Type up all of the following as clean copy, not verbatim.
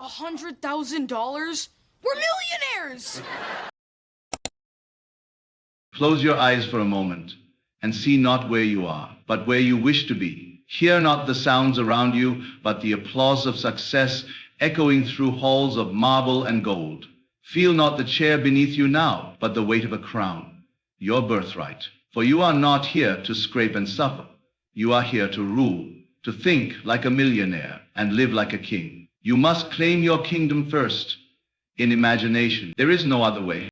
$100,000? We're millionaires! Close your eyes for a moment and see not where you are, but where you wish to be. Hear not the sounds around you, but the applause of success echoing through halls of marble and gold. Feel not the chair beneath you now, but the weight of a crown, your birthright. For you are not here to scrape and suffer. You are here to rule, to think like a millionaire and live like a king. You must claim your kingdom first, in imagination. There is no other way.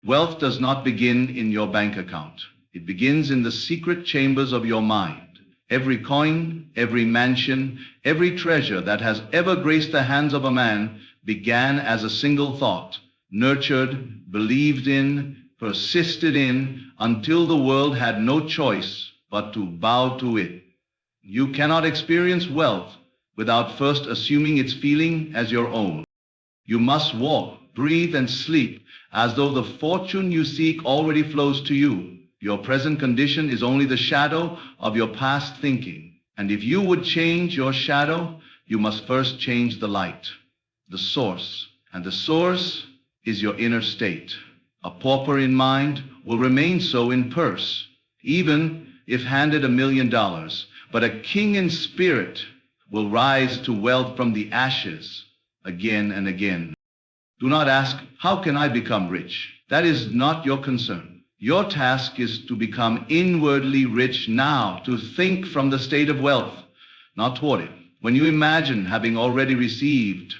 Wealth does not begin in your bank account. It begins in the secret chambers of your mind. Every coin, every mansion, every treasure that has ever graced the hands of a man began as a single thought, nurtured, believed in, persisted in, until the world had no choice but to bow to it. You cannot experience wealth without first assuming its feeling as your own. You must walk, breathe, and sleep as though the fortune you seek already flows to you. Your present condition is only the shadow of your past thinking. And if you would change your shadow, you must first change the light, the source. And the source is your inner state. A pauper in mind will remain so in purse, even if handed $1 million. But a king in spirit will rise to wealth from the ashes again and again. Do not ask, how can I become rich? That is not your concern. Your task is to become inwardly rich now, to think from the state of wealth, not toward it. When you imagine having already received,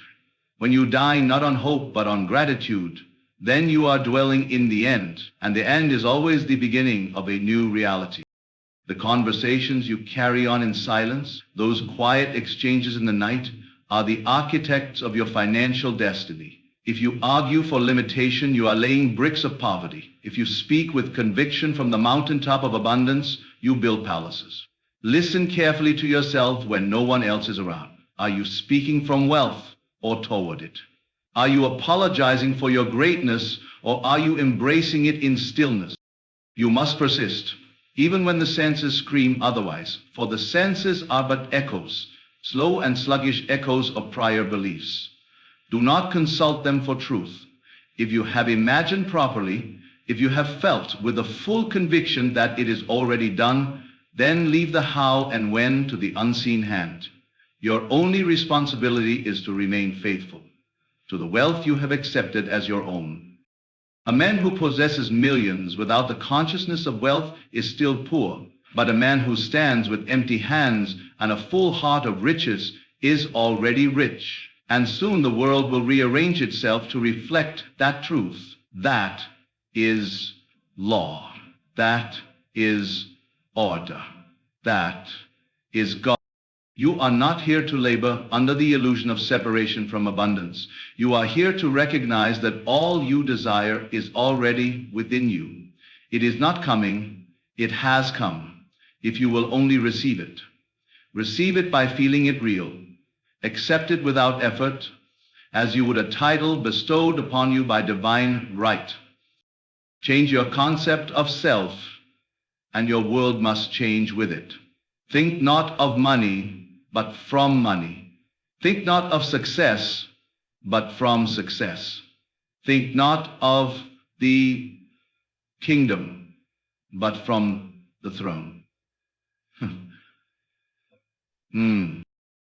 when you dine not on hope but on gratitude, then you are dwelling in the end, and the end is always the beginning of a new reality. The conversations you carry on in silence, those quiet exchanges in the night, are the architects of your financial destiny. If you argue for limitation, you are laying bricks of poverty. If you speak with conviction from the mountaintop of abundance, you build palaces. Listen carefully to yourself when no one else is around. Are you speaking from wealth or toward it? Are you apologizing for your greatness or are you embracing it in stillness? You must persist, even when the senses scream otherwise, for the senses are but echoes, slow and sluggish echoes of prior beliefs. Do not consult them for truth. If you have imagined properly, if you have felt with a full conviction that it is already done, then leave the how and when to the unseen hand. Your only responsibility is to remain faithful to the wealth you have accepted as your own. A man who possesses millions without the consciousness of wealth is still poor, but a man who stands with empty hands and a full heart of riches is already rich. And soon the world will rearrange itself to reflect that truth. That is law. That is order. That is God. You are not here to labor under the illusion of separation from abundance. You are here to recognize that all you desire is already within you. It is not coming, it has come, if you will only receive it. Receive it by feeling it real. Accept it without effort, as you would a title bestowed upon you by divine right. Change your concept of self, and your world must change with it. Think not of money, but from money. Think not of success, but from success. Think not of the kingdom, but from the throne.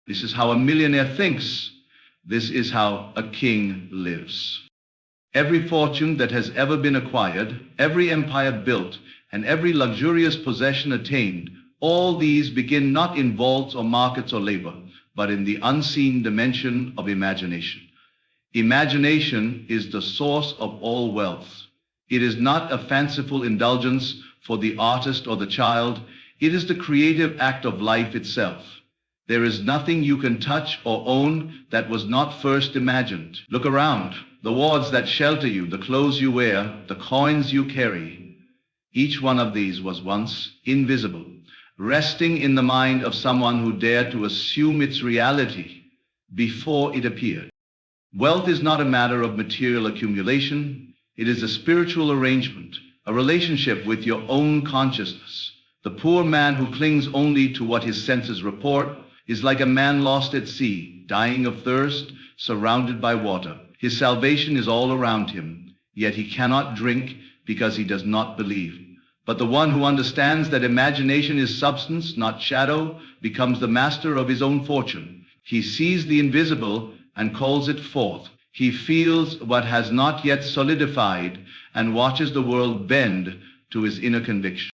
This is how a millionaire thinks. This is how a king lives. Every fortune that has ever been acquired, every empire built, and every luxurious possession attained, all these begin not in vaults or markets or labor, but in the unseen dimension of imagination. Imagination is the source of all wealth. It is not a fanciful indulgence for the artist or the child. It is the creative act of life itself. There is nothing you can touch or own that was not first imagined. Look around. The wards that shelter you, the clothes you wear, the coins you carry. Each one of these was once invisible, resting in the mind of someone who dared to assume its reality before it appeared. Wealth is not a matter of material accumulation. It is a spiritual arrangement, a relationship with your own consciousness. The poor man who clings only to what his senses report is like a man lost at sea, dying of thirst, surrounded by water. His salvation is all around him, yet he cannot drink because he does not believe. But the one who understands that imagination is substance, not shadow, becomes the master of his own fortune. He sees the invisible and calls it forth. He feels what has not yet solidified and watches the world bend to his inner conviction.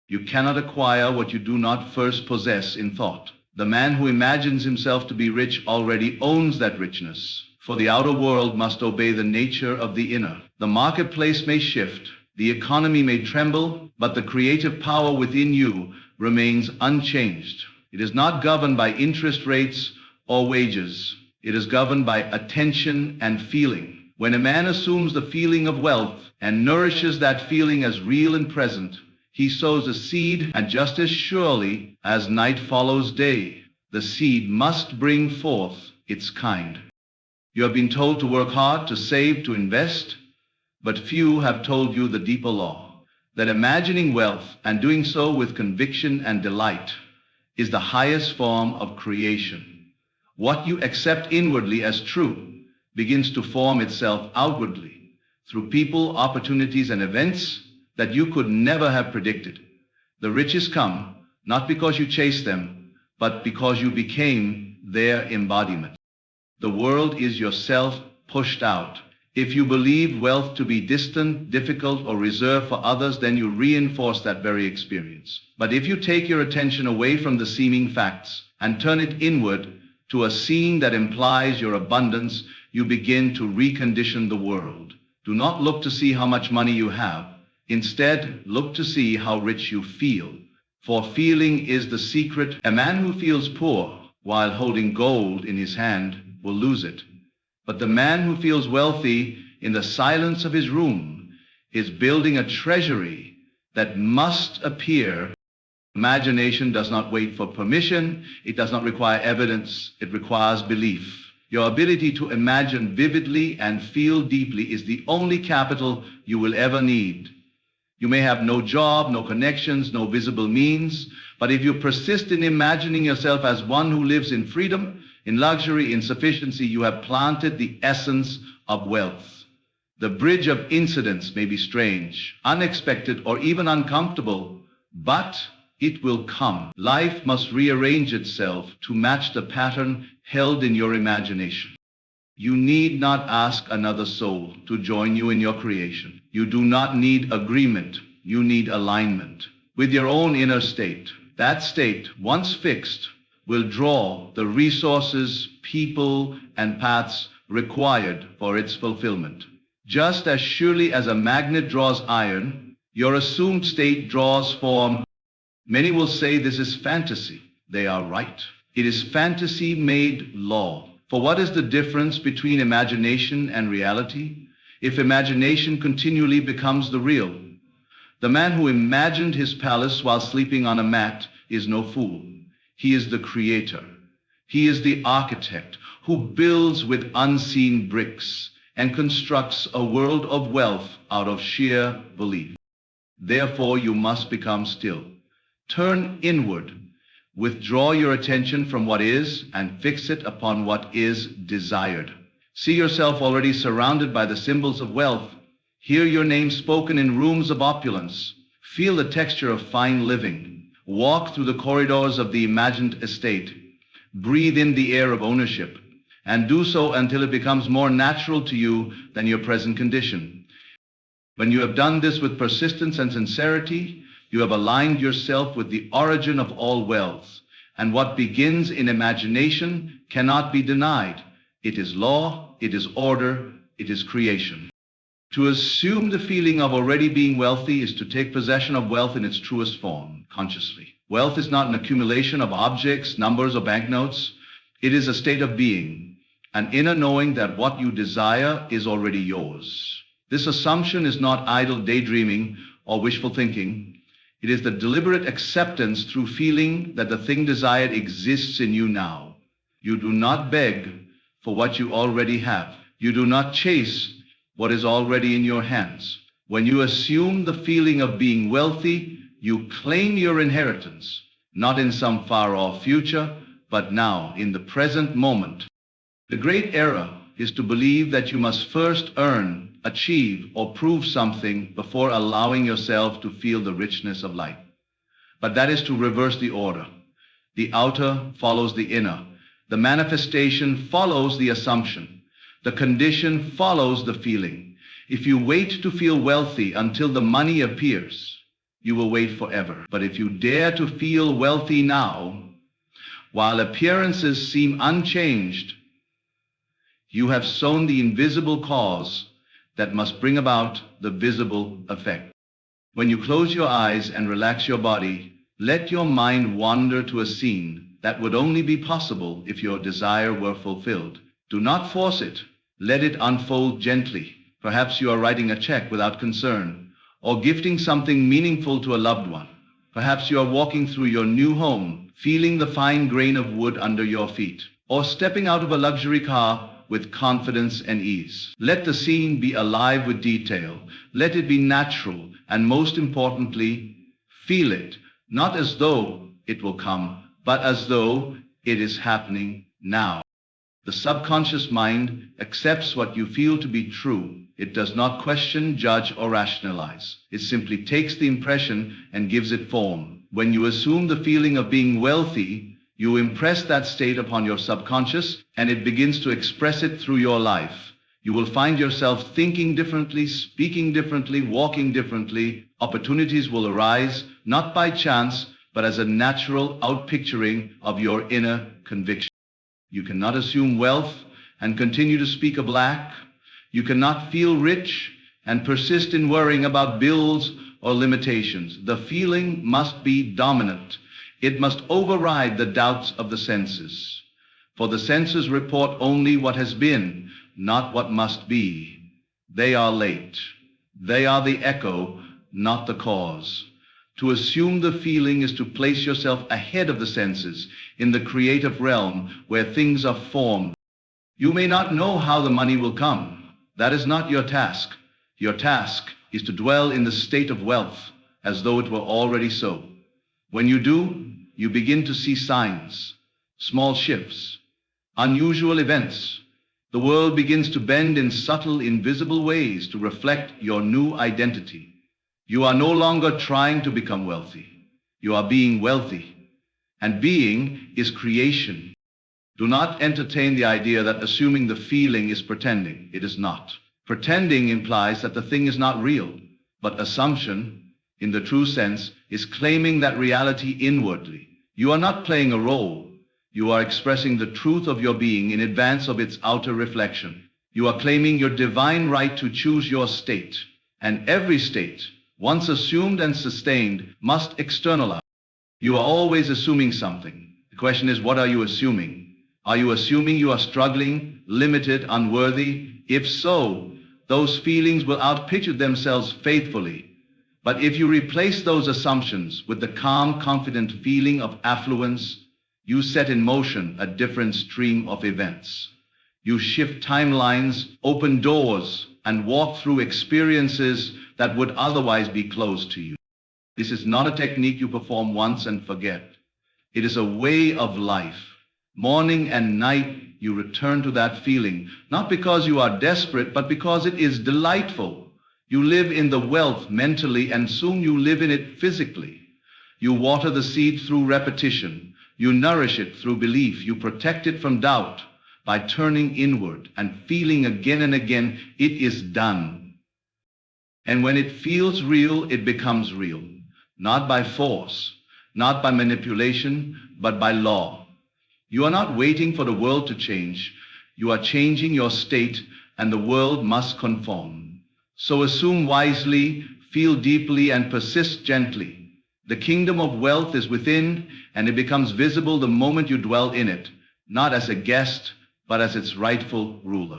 You cannot acquire what you do not first possess in thought. The man who imagines himself to be rich already owns that richness, for the outer world must obey the nature of the inner. The marketplace may shift, the economy may tremble, but the creative power within you remains unchanged. It is not governed by interest rates or wages. It is governed by attention and feeling. When a man assumes the feeling of wealth and nourishes that feeling as real and present, he sows a seed, and just as surely as night follows day, the seed must bring forth its kind. You have been told to work hard, to save, to invest, but few have told you the deeper law, that imagining wealth and doing so with conviction and delight is the highest form of creation. What you accept inwardly as true begins to form itself outwardly through people, opportunities, and events that you could never have predicted. The riches come not because you chased them, but because you became their embodiment. The world is yourself pushed out. If you believe wealth to be distant, difficult, or reserved for others, then you reinforce that very experience. But if you take your attention away from the seeming facts and turn it inward to a scene that implies your abundance, you begin to recondition the world. Do not look to see how much money you have. Instead, look to see how rich you feel. For feeling is the secret. A man who feels poor while holding gold in his hand will lose it. But the man who feels wealthy in the silence of his room is building a treasury that must appear. Imagination does not wait for permission. It does not require evidence. It requires belief. Your ability to imagine vividly and feel deeply is the only capital you will ever need. You may have no job, no connections, no visible means, but if you persist in imagining yourself as one who lives in freedom, in luxury, in sufficiency, you have planted the essence of wealth. The bridge of incidents may be strange, unexpected, or even uncomfortable, but it will come. Life must rearrange itself to match the pattern held in your imagination. You need not ask another soul to join you in your creation. You do not need agreement. You need alignment with your own inner state. That state, once fixed, will draw the resources, people, and paths required for its fulfillment. Just as surely as a magnet draws iron, your assumed state draws form. Many will say this is fantasy. They are right. It is fantasy made law. For what is the difference between imagination and reality? If imagination continually becomes the real, the man who imagined his palace while sleeping on a mat is no fool. He is the creator. He is the architect who builds with unseen bricks and constructs a world of wealth out of sheer belief. Therefore, you must become still. Turn inward. Withdraw your attention from what is and fix it upon what is desired. See yourself already surrounded by the symbols of wealth. Hear your name spoken in rooms of opulence. Feel the texture of fine living. Walk through the corridors of the imagined estate. Breathe in the air of ownership, and do so until it becomes more natural to you than your present condition. When you have done this with persistence and sincerity, you have aligned yourself with the origin of all wealth, and what begins in imagination cannot be denied. It is law, it is order, it is creation. To assume the feeling of already being wealthy is to take possession of wealth in its truest form, consciously. Wealth is not an accumulation of objects, numbers, or banknotes. It is a state of being, an inner knowing that what you desire is already yours. This assumption is not idle daydreaming or wishful thinking. It is the deliberate acceptance through feeling that the thing desired exists in you now. You do not beg for what you already have. You do not chase what is already in your hands. When you assume the feeling of being wealthy, you claim your inheritance, not in some far-off future, but now, in the present moment. The great error is to believe that you must first earn, achieve, or prove something before allowing yourself to feel the richness of life. But that is to reverse the order. The outer follows the inner. The manifestation follows the assumption. The condition follows the feeling. If you wait to feel wealthy until the money appears, you will wait forever. But if you dare to feel wealthy now, while appearances seem unchanged, you have sown the invisible cause that must bring about the visible effect. When you close your eyes and relax your body, let your mind wander to a scene that would only be possible if your desire were fulfilled. Do not force it. Let it unfold gently. Perhaps you are writing a check without concern, or gifting something meaningful to a loved one. Perhaps you are walking through your new home, feeling the fine grain of wood under your feet, or stepping out of a luxury car with confidence and ease. Let the scene be alive with detail. Let it be natural, and most importantly, feel it, not as though it will come, but as though it is happening now. The subconscious mind accepts what you feel to be true. It does not question, judge, or rationalize. It simply takes the impression and gives it form. When you assume the feeling of being wealthy, you impress that state upon your subconscious, and it begins to express it through your life. You will find yourself thinking differently, speaking differently, walking differently. Opportunities will arise, not by chance, but as a natural outpicturing of your inner conviction. You cannot assume wealth and continue to speak a black. You cannot feel rich and persist in worrying about bills or limitations. The feeling must be dominant. It must override the doubts of the senses. For the senses report only what has been, not what must be. They are late. They are the echo, not the cause. To assume the feeling is to place yourself ahead of the senses in the creative realm where things are formed. You may not know how the money will come. That is not your task. Your task is to dwell in the state of wealth as though it were already so. When you do, you begin to see signs, small shifts, unusual events. The world begins to bend in subtle, invisible ways to reflect your new identity. You are no longer trying to become wealthy. You are being wealthy. And being is creation. Do not entertain the idea that assuming the feeling is pretending. It is not. Pretending implies that the thing is not real, but assumption, in the true sense, is claiming that reality inwardly. You are not playing a role. You are expressing the truth of your being in advance of its outer reflection. You are claiming your divine right to choose your state. And every state, once assumed and sustained, must externalize. You are always assuming something. The question is, what are you assuming? Are you assuming you are struggling, limited, unworthy? If so, those feelings will outpicture themselves faithfully. But if you replace those assumptions with the calm, confident feeling of affluence, you set in motion a different stream of events. You shift timelines, open doors, and walk through experiences that would otherwise be closed to you. This is not a technique you perform once and forget. It is a way of life. Morning and night, you return to that feeling, not because you are desperate, but because it is delightful. You live in the wealth mentally, and soon you live in it physically. You water the seed through repetition. You nourish it through belief. You protect it from doubt by turning inward and feeling again and again, it is done. And when it feels real, it becomes real. Not by force, not by manipulation, but by law. You are not waiting for the world to change. You are changing your state, and the world must conform. So assume wisely, feel deeply, and persist gently. The kingdom of wealth is within, and it becomes visible the moment you dwell in it, not as a guest, but as its rightful ruler.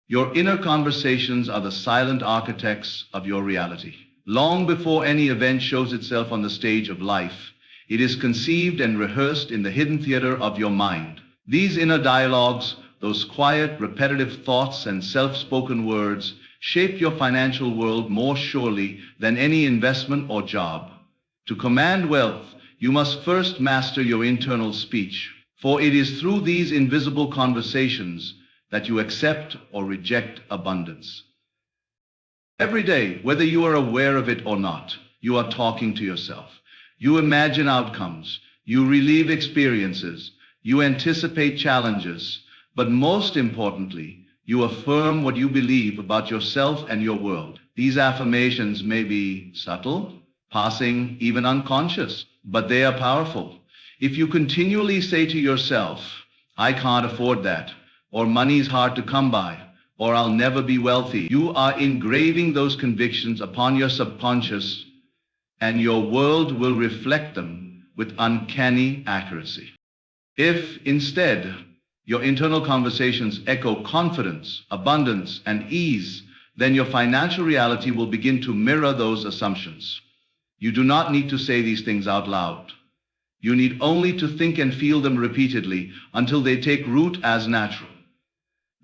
Your inner conversations are the silent architects of your reality. Long before any event shows itself on the stage of life, it is conceived and rehearsed in the hidden theater of your mind. These inner dialogues, those quiet, repetitive thoughts and self-spoken words, shape your financial world more surely than any investment or job. To command wealth, you must first master your internal speech, for it is through these invisible conversations that you accept or reject abundance. Every day, whether you are aware of it or not, you are talking to yourself. You imagine outcomes. You relive experiences. You anticipate challenges. But most importantly, you affirm what you believe about yourself and your world. These affirmations may be subtle, passing, even unconscious, but they are powerful. If you continually say to yourself, I can't afford that, or money's hard to come by, or I'll never be wealthy, you are engraving those convictions upon your subconscious, and your world will reflect them with uncanny accuracy. If instead your internal conversations echo confidence, abundance, and ease, then your financial reality will begin to mirror those assumptions. You do not need to say these things out loud. You need only to think and feel them repeatedly until they take root as natural.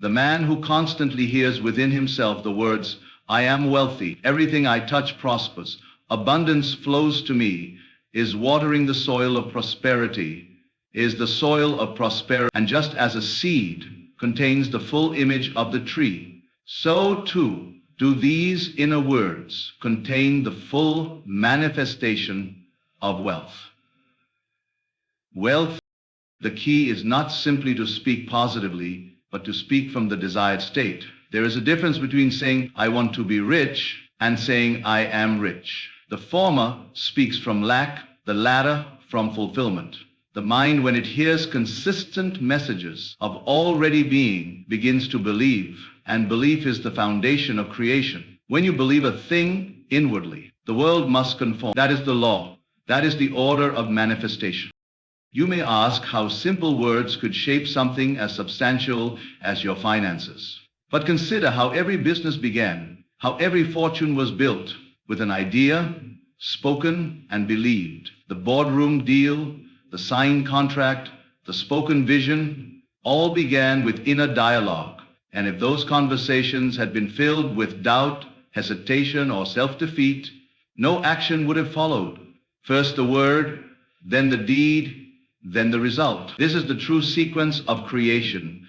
The man who constantly hears within himself the words, I am wealthy, everything I touch prospers, abundance flows to me, is watering the soil of prosperity, is the soil of prosperity. And just as a seed contains the full image of the tree, so too do these inner words contain the full manifestation of wealth. Wealth, the key is not simply to speak positively, but to speak from the desired state. There is a difference between saying, I want to be rich, and saying, I am rich. The former speaks from lack, the latter from fulfillment. The mind, when it hears consistent messages of already being, begins to believe, and belief is the foundation of creation. When you believe a thing inwardly, the world must conform. That is the law. That is the order of manifestation. You may ask how simple words could shape something as substantial as your finances. But consider how every business began, how every fortune was built with an idea, spoken and believed. The boardroom deal, the signed contract, the spoken vision, all began with inner dialogue. And if those conversations had been filled with doubt, hesitation, or self-defeat, no action would have followed. First the word, then the deed, then the result. This is the true sequence of creation.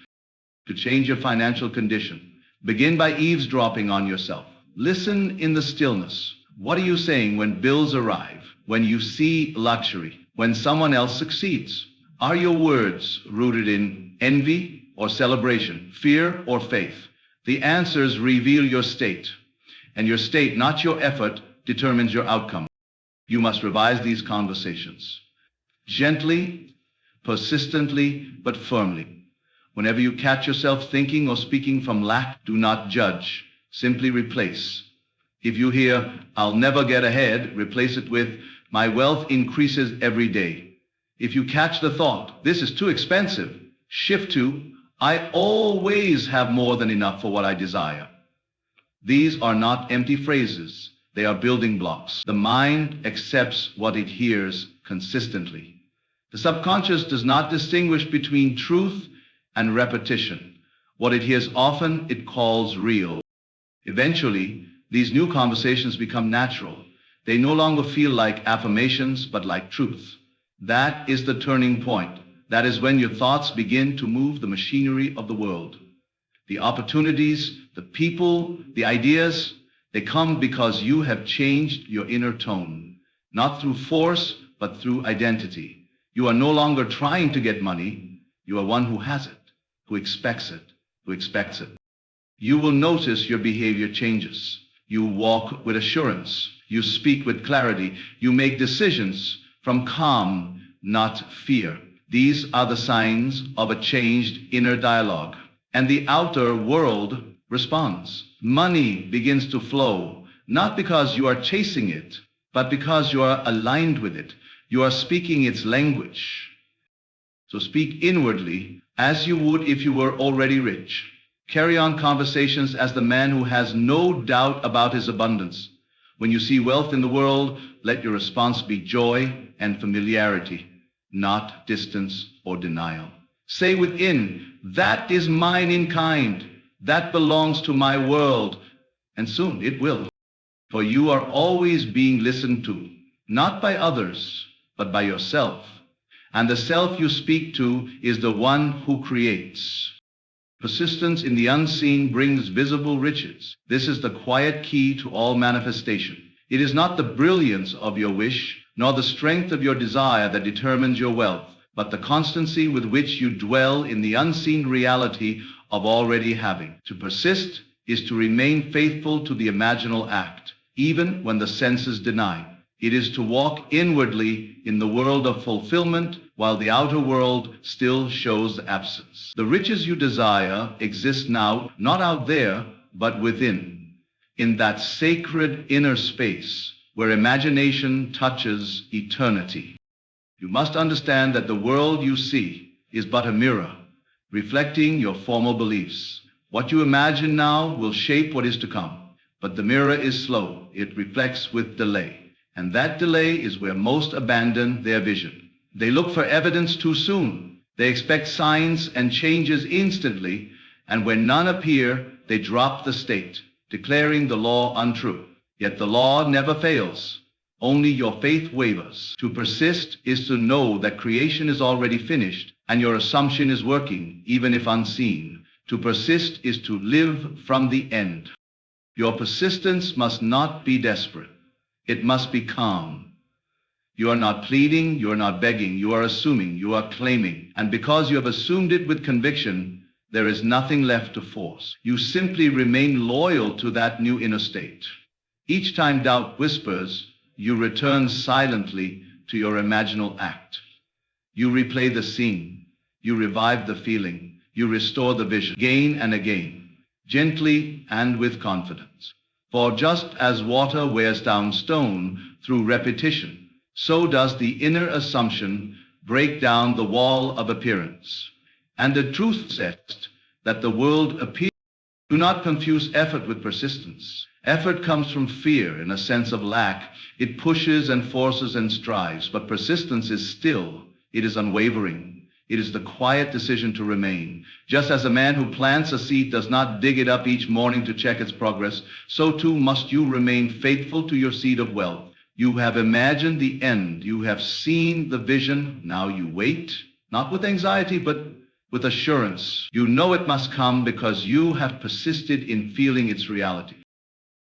To change your financial condition, begin by eavesdropping on yourself. Listen in the stillness. What are you saying when bills arrive, when you see luxury, when someone else succeeds? Are your words rooted in envy or celebration, fear or faith? The answers reveal your state, and your state, not your effort, determines your outcome. You must revise these conversations. Gently, persistently, but firmly. Whenever you catch yourself thinking or speaking from lack, do not judge. Simply replace. If you hear, I'll never get ahead, replace it with, my wealth increases every day. If you catch the thought, this is too expensive, shift to, I always have more than enough for what I desire. These are not empty phrases. They are building blocks. The mind accepts what it hears consistently. The subconscious does not distinguish between truth and repetition. What it hears often, it calls real. Eventually, these new conversations become natural. They no longer feel like affirmations, but like truth. That is the turning point. That is when your thoughts begin to move the machinery of the world. The opportunities, the people, the ideas, they come because you have changed your inner tone, not through force, but through identity. You are no longer trying to get money. You are one who has it, who expects it, who expects it. You will notice your behavior changes. You walk with assurance. You speak with clarity. You make decisions from calm, not fear. These are the signs of a changed inner dialogue. And the outer world responds. Money begins to flow, not because you are chasing it, but because you are aligned with it. You are speaking its language. So speak inwardly as you would if you were already rich. Carry on conversations as the man who has no doubt about his abundance. When you see wealth in the world, let your response be joy and familiarity, not distance or denial. Say within, that is mine in kind. That belongs to my world. And soon it will. For you are always being listened to, not by others, but by yourself. And the self you speak to is the one who creates. Persistence in the unseen brings visible riches. This is the quiet key to all manifestation. It is not the brilliance of your wish, nor the strength of your desire that determines your wealth, but the constancy with which you dwell in the unseen reality of already having. To persist is to remain faithful to the imaginal act, even when the senses deny. It is to walk inwardly in the world of fulfillment while the outer world still shows absence. The riches you desire exist now, not out there, but within, in that sacred inner space where imagination touches eternity. You must understand that the world you see is but a mirror, reflecting your former beliefs. What you imagine now will shape what is to come, but the mirror is slow. It reflects with delay. And that delay is where most abandon their vision. They look for evidence too soon. They expect signs and changes instantly, and when none appear, they drop the state, declaring the law untrue. Yet the law never fails. Only your faith wavers. To persist is to know that creation is already finished, and your assumption is working, even if unseen. To persist is to live from the end. Your persistence must not be desperate. It must be calm. You are not pleading, you are not begging, you are assuming, you are claiming. And because you have assumed it with conviction, there is nothing left to force. You simply remain loyal to that new inner state. Each time doubt whispers, you return silently to your imaginal act. You replay the scene. You revive the feeling. You restore the vision again and again, gently and with confidence. For just as water wears down stone through repetition, so does the inner assumption break down the wall of appearance. And the truth says that the world appears. Do not confuse effort with persistence. Effort comes from fear and a sense of lack. It pushes and forces and strives, but persistence is still. It is unwavering. It is the quiet decision to remain. Just as a man who plants a seed does not dig it up each morning to check its progress, so too must you remain faithful to your seed of wealth. You have imagined the end. You have seen the vision. Now you wait, not with anxiety, but with assurance. You know it must come because you have persisted in feeling its reality.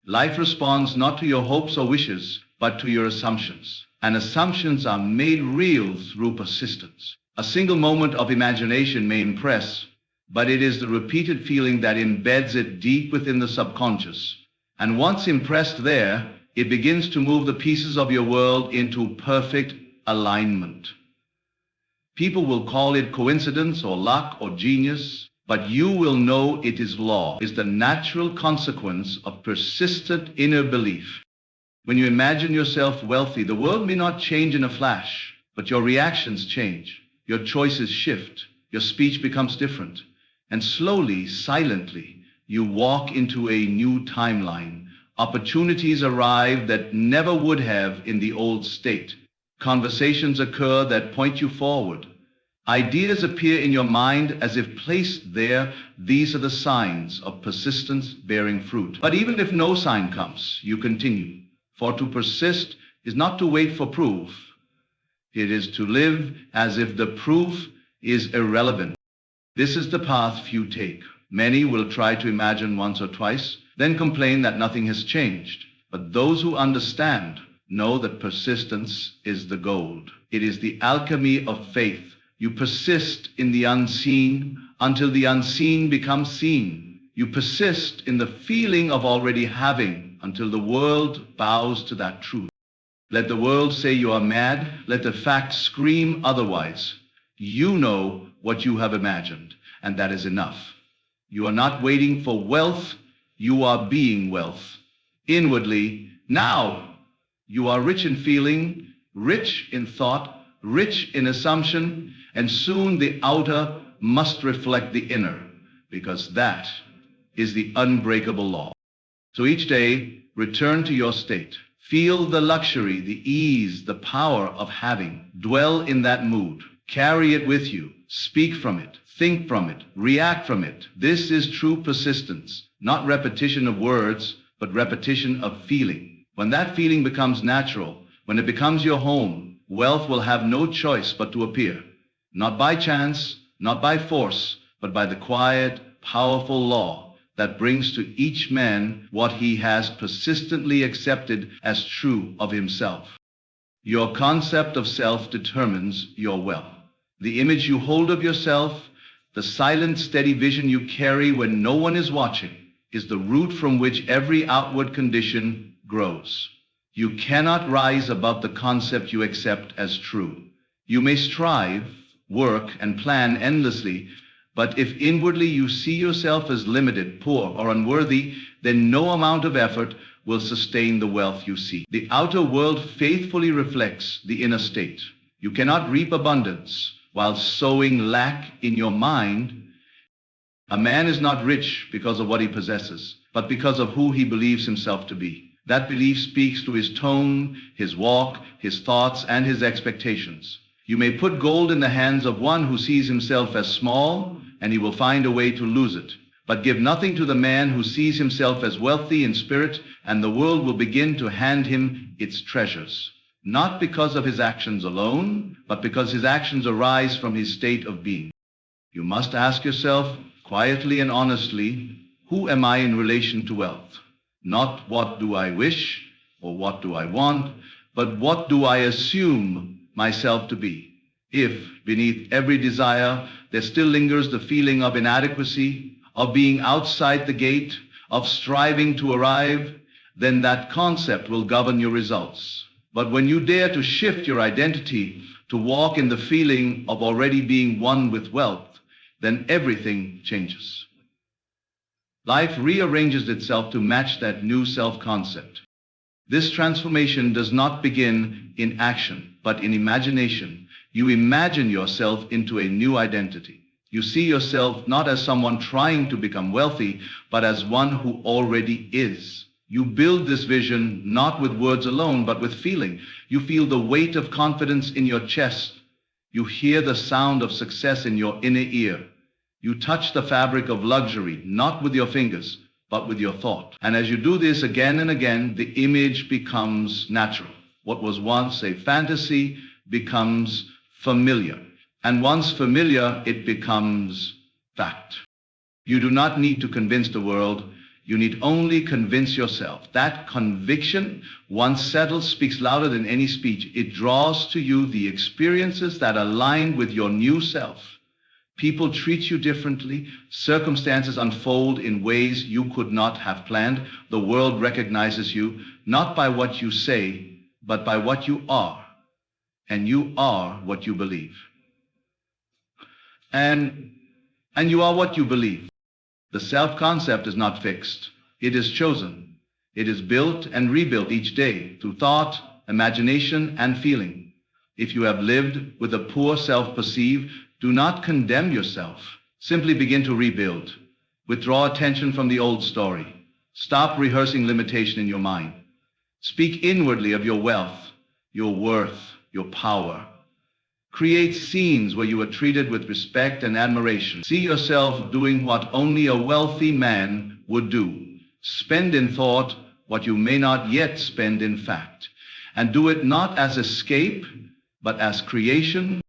Life responds not to your hopes or wishes, but to your assumptions. And assumptions are made real through persistence. A single moment of imagination may impress, but it is the repeated feeling that embeds it deep within the subconscious. And once impressed there, it begins to move the pieces of your world into perfect alignment. People will call it coincidence or luck or genius, but you will know it is law, is the natural consequence of persistent inner belief. When you imagine yourself wealthy, the world may not change in a flash, but your reactions change. Your choices shift, your speech becomes different, and slowly, silently, you walk into a new timeline. Opportunities arrive that never would have in the old state. Conversations occur that point you forward. Ideas appear in your mind as if placed there. These are the signs of persistence bearing fruit. But even if no sign comes, you continue. For to persist is not to wait for proof. It is to live as if the proof is irrelevant. This is the path few take. Many will try to imagine once or twice, then complain that nothing has changed. But those who understand know that persistence is the gold. It is the alchemy of faith. You persist in the unseen until the unseen becomes seen. You persist in the feeling of already having until the world bows to that truth. Let the world say you are mad. Let the facts scream otherwise. You know what you have imagined, and that is enough. You are not waiting for wealth. You are being wealth. Inwardly, now, you are rich in feeling, rich in thought, rich in assumption, and soon the outer must reflect the inner, because that is the unbreakable law. So each day, return to your state. Feel the luxury, the ease, the power of having. Dwell in that mood. Carry it with you. Speak from it. Think from it. React from it. This is true persistence, not repetition of words, but repetition of feeling. When that feeling becomes natural, when it becomes your home, wealth will have no choice but to appear. Not by chance, not by force, but by the quiet, powerful law that brings to each man what he has persistently accepted as true of himself. Your concept of self determines your wealth. The image you hold of yourself, the silent, steady vision you carry when no one is watching, is the root from which every outward condition grows. You cannot rise above the concept you accept as true. You may strive, work, and plan endlessly, but if inwardly you see yourself as limited, poor, or unworthy, then no amount of effort will sustain the wealth you seek. The outer world faithfully reflects the inner state. You cannot reap abundance while sowing lack in your mind. A man is not rich because of what he possesses, but because of who he believes himself to be. That belief speaks to his tone, his walk, his thoughts, and his expectations. You may put gold in the hands of one who sees himself as small, and he will find a way to lose it. But give nothing to the man who sees himself as wealthy in spirit, and the world will begin to hand him its treasures. Not because of his actions alone, but because his actions arise from his state of being. You must ask yourself, quietly and honestly, who am I in relation to wealth? Not what do I wish or what do I want, but what do I assume myself to be? If, beneath every desire, there still lingers the feeling of inadequacy, of being outside the gate, of striving to arrive, then that concept will govern your results. But when you dare to shift your identity, to walk in the feeling of already being one with wealth, then everything changes. Life rearranges itself to match that new self-concept. This transformation does not begin in action, but in imagination. You imagine yourself into a new identity. You see yourself not as someone trying to become wealthy, but as one who already is. You build this vision not with words alone, but with feeling. You feel the weight of confidence in your chest. You hear the sound of success in your inner ear. You touch the fabric of luxury, not with your fingers, but with your thought. And as you do this again and again, the image becomes natural. What was once a fantasy becomes familiar. And once familiar, it becomes fact. You do not need to convince the world. You need only convince yourself. That conviction, once settled, speaks louder than any speech. It draws to you the experiences that align with your new self. People treat you differently. Circumstances unfold in ways you could not have planned. The world recognizes you not by what you say, but by what you are. And you are what you believe. And you are what you believe. The self-concept is not fixed. It is chosen. It is built and rebuilt each day through thought, imagination, and feeling. If you have lived with a poor self-perceive, do not condemn yourself. Simply begin to rebuild. Withdraw attention from the old story. Stop rehearsing limitation in your mind. Speak inwardly of your wealth, your worth, your power. Create scenes where you are treated with respect and admiration. See yourself doing what only a wealthy man would do. Spend in thought what you may not yet spend in fact. And do it not as escape, but as creation.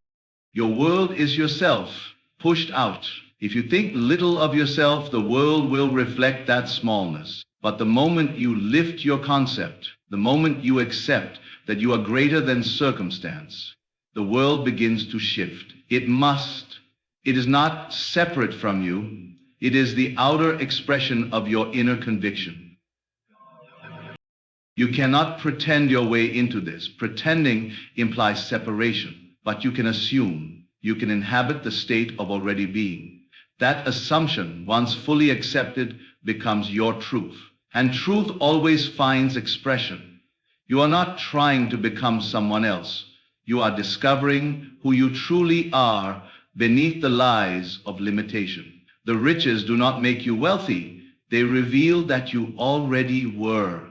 Your world is yourself, pushed out. If you think little of yourself, the world will reflect that smallness. But the moment you lift your concept, the moment you accept that you are greater than circumstance, the world begins to shift. It must. It is not separate from you. It is the outer expression of your inner conviction. You cannot pretend your way into this. Pretending implies separation. But you can assume, you can inhabit the state of already being. That assumption, once fully accepted, becomes your truth. And truth always finds expression. You are not trying to become someone else. You are discovering who you truly are beneath the lies of limitation. The riches do not make you wealthy. They reveal that you already were.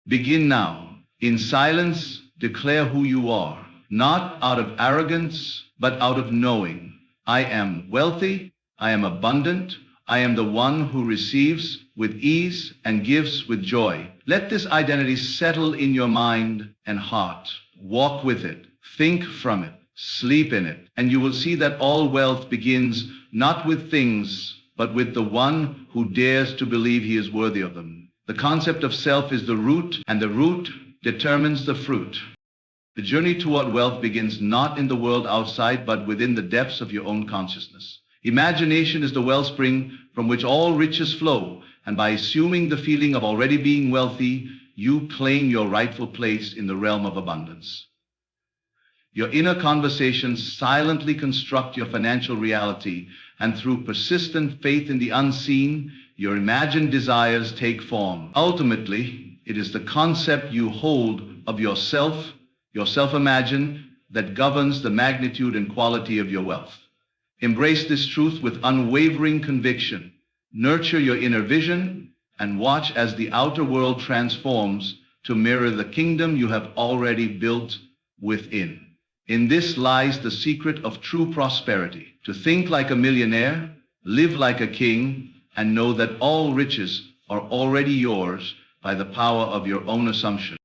Begin now. In silence, declare who you are. Not out of arrogance, but out of knowing. I am wealthy, I am abundant, I am the one who receives with ease and gives with joy. Let this identity settle in your mind and heart. Walk with it, think from it, sleep in it, and you will see that all wealth begins not with things, but with the one who dares to believe he is worthy of them. The concept of self is the root, and the root determines the fruit. The journey toward wealth begins not in the world outside, but within the depths of your own consciousness. Imagination is the wellspring from which all riches flow, and by assuming the feeling of already being wealthy, you claim your rightful place in the realm of abundance. Your inner conversations silently construct your financial reality, and through persistent faith in the unseen, your imagined desires take form. Ultimately, it is the concept you hold of yourself, your self-imagine, that governs the magnitude and quality of your wealth. Embrace this truth with unwavering conviction. Nurture your inner vision and watch as the outer world transforms to mirror the kingdom you have already built within. In this lies the secret of true prosperity: to think like a millionaire, live like a king, and know that all riches are already yours by the power of your own assumption.